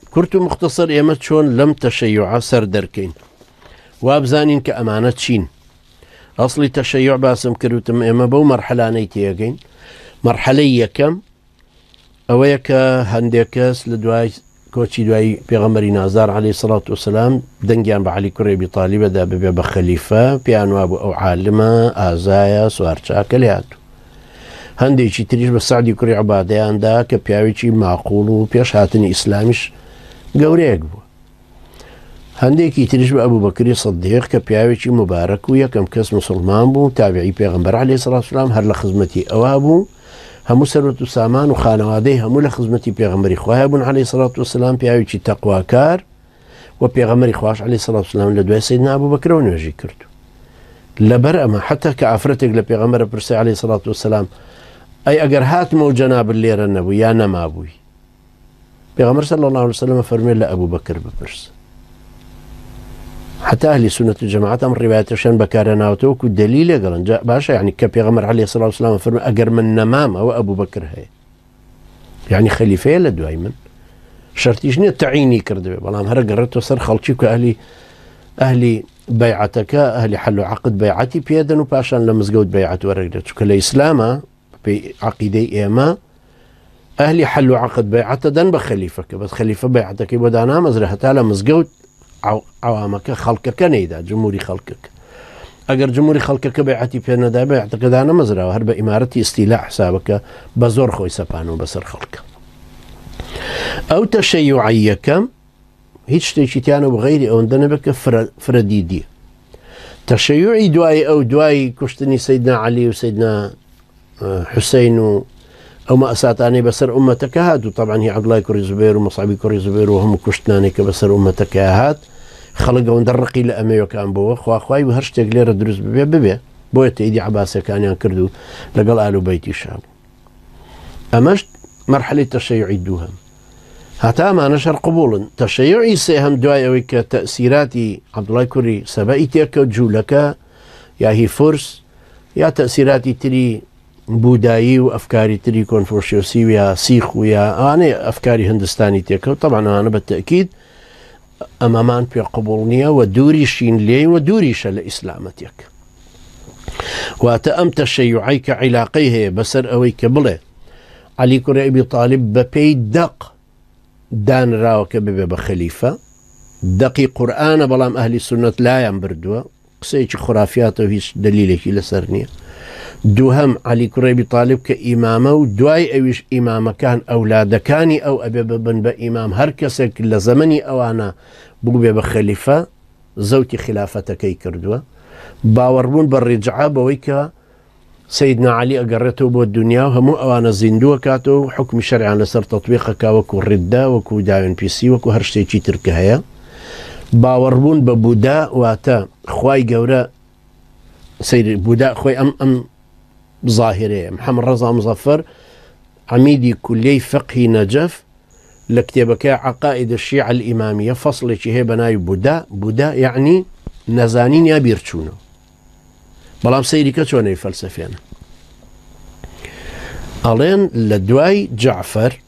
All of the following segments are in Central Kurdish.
كرت مختصر ئێمە چۆن لەم تەشەیوعە سەردەرکەین وابزانین کە ئەمانە چین. ئەسڵی تەشەیوع باسم کردوتم ئێمە بەو مەرحەلانەی تێگەین. مەرحەلەی یەکەم ئەوەیە کە هەندێک کەس لە دوای کۆچی دوای پێغەمبەری نازار عەلەیهی سەڵات وسەلام دەنگیان بە عەلی کوڕی ئەبی تاڵیبەدا ببێ بە خەلیفە، پیان وابوو ئەو عالمە ئازایە سوارچاکە لێ هاتوو. هەندێکی تریش بە سەعدی کوڕی عوبادەیاندا کە پیاوێکی ماقوڵ و پێش هاتنی ئیسلامیش گەورەیەک بووە. هەندێکی تریش بە ئەبوو بەکری سەدیق کە پیاوێکی مبارەک و یەکەم کەس مسلمان بوو، تابعی پێغەمبەر عەلەیهی سەڵات وسەلام، هەر لە خزمەتی ئەوا بوو، هەموو سەرۆت و سامان و خانەوادەی هەموو لە خزمەتی پێغەمبەری خوایە بوون عەلەیهی سەڵات وسەلام، پیاوێکی تەقواکار و پێغەمبەری خوایش عەلەیهی سەڵات وسەلام لە دوای سەیدنا ئەبوبەکرەوە نوێژی کرد. لەبەر ئەمە حتا کە ئافرەتێک لە پێغەمبەرە پرسێ عەلەیهی سەڵات وسەلام ئەی ئەگەر هاتمەوە جەنابت لێرە نەبوو یا نەمابووی، پێغەمبەر صلی الله علیه وسلم فەرمووی لە ئەبوبەکر بپرس. حتى أهل سنة الجماعة أمر روايتشان بكارنا وتوكو دليل قالن جاء باشا يعني كبيغمر عليه الصلاة والسلام فرمى أجر من نمام أو أبو بكر هي يعني خليفة لدوايما شرطيش نية تعيني كردوي بلام هرا قررت وصر خلشيك أهلي بيعتك أهلي حلوا عقد بيعتي بيدن وباشان لمزقود بيعت ورقدت كالإسلام بعقيدة إيما أهلي حلوا عقد بيعته دن بخليفك بس خليفة بيعتك بدانا مزرعة تعالى مزقود عوامك خلقك نيدا جمهوري خلقك اگر جمهوري خلقك بيعتي بينا دا بيعتك دانا مزرعة هرب إمارتي استيلاء حسابك بزور خوي سبانو بسر خلق أو تشيعي كم هيتش تيشتيانو بغيري أو عندنا بك فرديدي تشيعي دواي أو دواي كشتني سيدنا علي وسيدنا حسين أو ما أساتاني بسر أمتك هاد، وطبعا هي عبد الله كوري زبير ومصعبي كوري زبير وهم كشتناني كبسر أمتك هاد خلقوا ندرقي لأميو كان بوا خواي وهرش تقلير دروس ببي بويا تيدي عباسة كان ينكردو لقل آلو بيتي شاب. أمشت مرحلة تشيعي دوهم هتا ما نشر قبولا تشيعي سيهم دواي تأثيراتي عبد الله كوري سبائي تيكا جولك يا هي فرس يا تأثيراتي تري بودایی و ئەفکاری تری کۆنفۆشیۆسی و یا سیخ و یا ئانێ ئەفکاری هندستانی تێکەوت. طبعا ئەوانە بە تەکید ئەمامان پێ قبوڵ نییە و دووریشین لێ و دووریشە لە ئیسلامەتێک. واتە ئەم تەشەیوعەی کە عیلاقەی هەیە بەسەر ئەوەی کە بڵێ عەلی کوڕی ئەبی تاڵیب بە پێی دەق دانراوە کە ببێ بە خەلیفە، دەقی قورئانە بەڵام ئەهلی سونەت لایان بردووە، قسەیەکی خورافیاتەوە هیچ دلیلێکی لەسەر نییە. دووهم عەلی کوڕی ئەبی تاڵیب کە ئیمامە و دوای ئەویش ئیمامەکان ئەولادەکانی ئەو ئەبێ ببن بە ئیمام، هەر کەسێک لە زەمەنی ئەوانە بوو بێ بە خەلیفە زەوتی خلافەتەکەی کردووە. باوەڕبوون بە ڕیجعە بەوەی کە سەیدنا عەلی ئەگەڕێتەوە بۆ دنیا و هەموو ئەوانە زیندووە کاتەوە و حکمی شەرعیان لەسەر تەطبیقەکا وەکو ڕیددا وەکو داوێنپیسی وەکو هەر شتێکی ترکە هەیە. باوەڕبوون بە بوودا واتە خوای گەورە سەیری بوودا خۆی ئەم ظاهرية. محمد رضا مظفر عميدي كلية فقه نجف لكتابك عقائد الشيعة الإمامية فصل شيء بناي بودا يعني نزانين يا بيرتشونو بلام سيدي كتوني فلسفيان ألين لدواي جعفر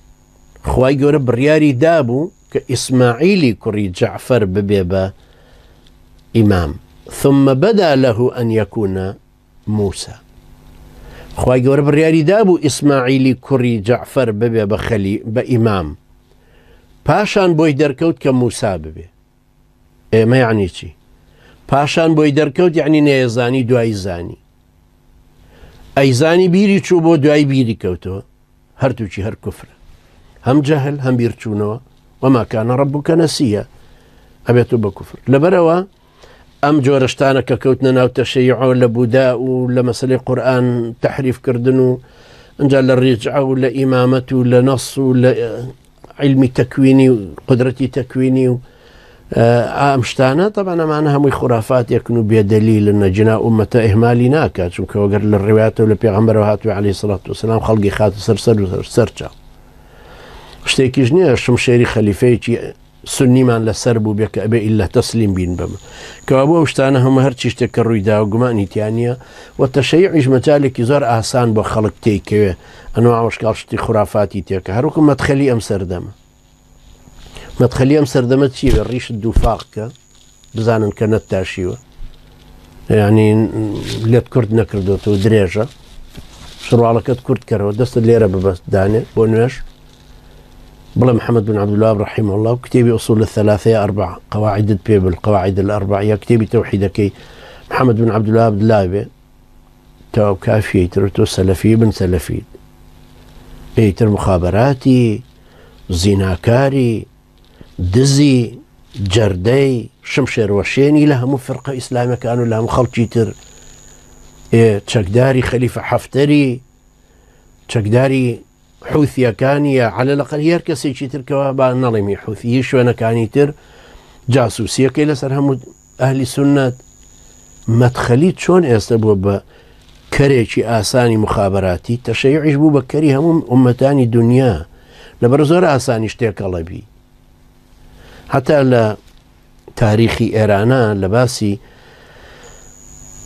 خواي جورب برياري دابو كإسماعيلي كري جعفر ببيبا إمام ثم بدا له أن يكون موسى. خواهي گەورە بڕیاری دابوو ئیسماعیلی کوڕی جعفەر ببێ بە ئیمام، پاشان بۆی دەرکەوت کە موسا ببێ. ئێمە یعنی چی؟ پاشان بۆی دەرکەوت یعنی نەیەزانی دوای زانی، ئەیزانی بیری چوو بۆ دوای بیری کەوتەوە، هەردووچی هەر کوفرە، هەم جەهل هەم بیرچوونەوە. وما كان ربك نسيا ئەبێتۆ بە کوفر. لەبەرەوە ئەم جۆرەشتانە کە کەوتنە ناو تەشەیوع و لە بوودا و لە مەسەلەی قورئان تەحریف کردن و ئەنجا لە ڕیجعە و لە ئیمامەت و لە نەس و لە عیلمی تەکوینی و قودرەتی تەکوینی و ئەم شتانە طبعا ئەمانە هەمووی خورافاتێکن و بێدەلیلن، نەجنا ئومەتە ئیهمالی ناکات، چونکە وەگەر لە ڕێواتەوە لە پێغەمبەرەوە هاتووە عەلەیهی سەڵات وسەلام خەڵکی خاتە سەرچاو. شتێکیش نییە شمشێری خەلیفەیەکی سنیمان لەسەر بوو بێ کە ئەبێ ئیلا تەسلیم بین بەمە کەوا بۆ شتانە هەموو هەرچی شتێک کە ڕوویدا و گومانیتیان نییە و تەشەیعیش مەجالێکی زۆر ئاسان بۆ خەڵک تێکەوێ ئەنواع وشکال شتی خورافاتی تێکە هەروکو مەدخەلی ئەم سەردەمە مدخليهم سردمت شي بالريش الدوفاق بزانن كانت تاشيوه يعني ليت كرد نكردوتو دريجة شروع على كرد كرو دست الليرة ببس داني بونوش بلا محمد بن عبد الوهاب رحمه الله وكتابي أصول الثلاثة 4 قواعد البيبل القواعد الأربعة كتابي توحيدك محمد بن عبد الوهاب دلابي تو كافي ترتو سلفي بن سلفي ايتر مخابراتي زيناكاري دزي جردي شمشير وشيني لهم فرقة إسلامية كانوا لهم خلطيتر تشكداري خليفة حفتري تشكداري حوثية كانية على الأقل يركسي شيتر كوابا نظمي حوثية شوانا كانيتر جاسوسية كيلا سرهم أهل السنة ما تخليت شون يستبوا بكريشي آساني مخابراتي تشيع يجبوا بكري هم أمتاني دنيا لبرزور آساني اشتيك الله بي حتى تاريخي إيرانا لباسي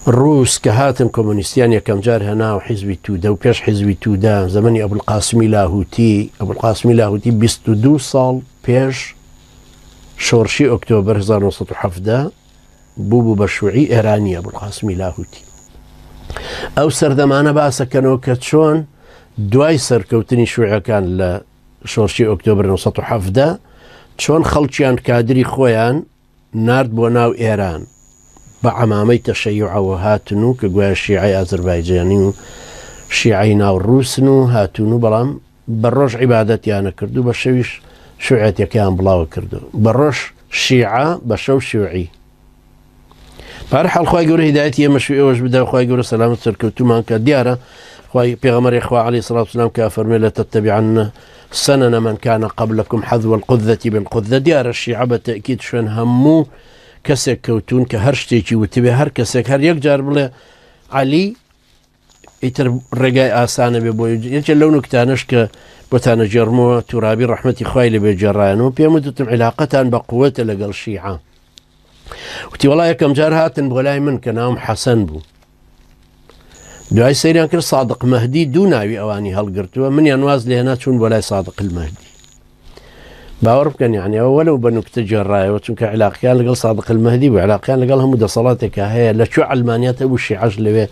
الروس كهاتن كومونستيان يكم جار هنا وحزب تودا وبيش حزب تودا زمني أبو القاسم لاهوتي 22 سال بيش شورشي أكتوبر 1907 بوبو بشوعي إيراني أبو القاسم لاهوتي أو سردمانة باسا كانوا كتشون دواي سركوتني شوعي كان لشورشي أكتوبر 1907 شون خلچيان كادري خويان نارد بوناو إيران بعمامي تشيع وهاتنو كقوى الشيعي أذربيجاني شيعي ناو الروسنو هاتنو بلام بروش عبادتي أنا كردو بشويش شيعتي كان بلاو كردو بروش شيعة بشو شيعي بارحال خواهي قولي هدايتي مشوي اوش بدا خواهي قولي سلامة سركوتو مانكا ديارة خواهي بيغمر إخوة عليه الصلاة والسلام كافرمي لا تتبعن سنن من كان قبلكم حذو القذة بالقذة ديار الشيعة بالتأكيد شون همو كسك كوتون كهرشتيجي وتبي هر كسك هر يقجار بلا علي يتر رجاء آسانة ببوي يجي لو نكتانش كبتانا جرمو ترابي رحمة خويلي بجرانو بيمدتم علاقتان بقوة لقى الشيعة وتي والله يكم جار هاتن بغلاي من كنام حسن بو دعاي سيريان كر صادق مهدي دوناوي اواني هالقرتوا من ينواز لهنا تشون ولا صادق المهدي باور كان يعني ولو بنك تجرى وتنك علاقه كان لقى صادق المهدي وعلاقه كان لقى لهم مدصلاتك هي لا شو علمانيات ابو الشيعة اللي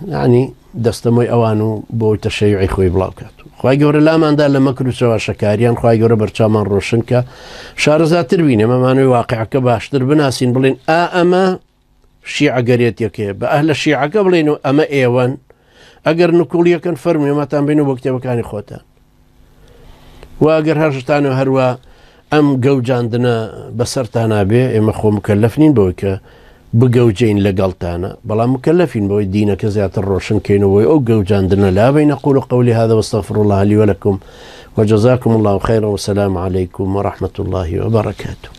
يعني دستموي اوانو بو تشيعي خوي بلاوكات خواهي قوري لا من دار لما كرو سوا شكاريان خواهي قوري برشامان روشنكا شارزات تربيني ما مانوي واقعك باشتر بناسين بلين اما شيعة قريت يكي بأهل الشيعة قبلينو أما إيوان أقر نقول يكن فرمي ما تنبينو بوقتي بكاني خوتان وأقر هرشتانو هروا أم قوجاندنا بسرتانا بي إما خو مكلفين بوكا بقوجين لقلتانا بلا مكلفين بوي دينا كزيات الروشن كينو بوي أو قوجاندنا لا بين أقول قولي هذا واستغفر الله لي ولكم وجزاكم الله خيرا والسلام عليكم ورحمة الله وبركاته.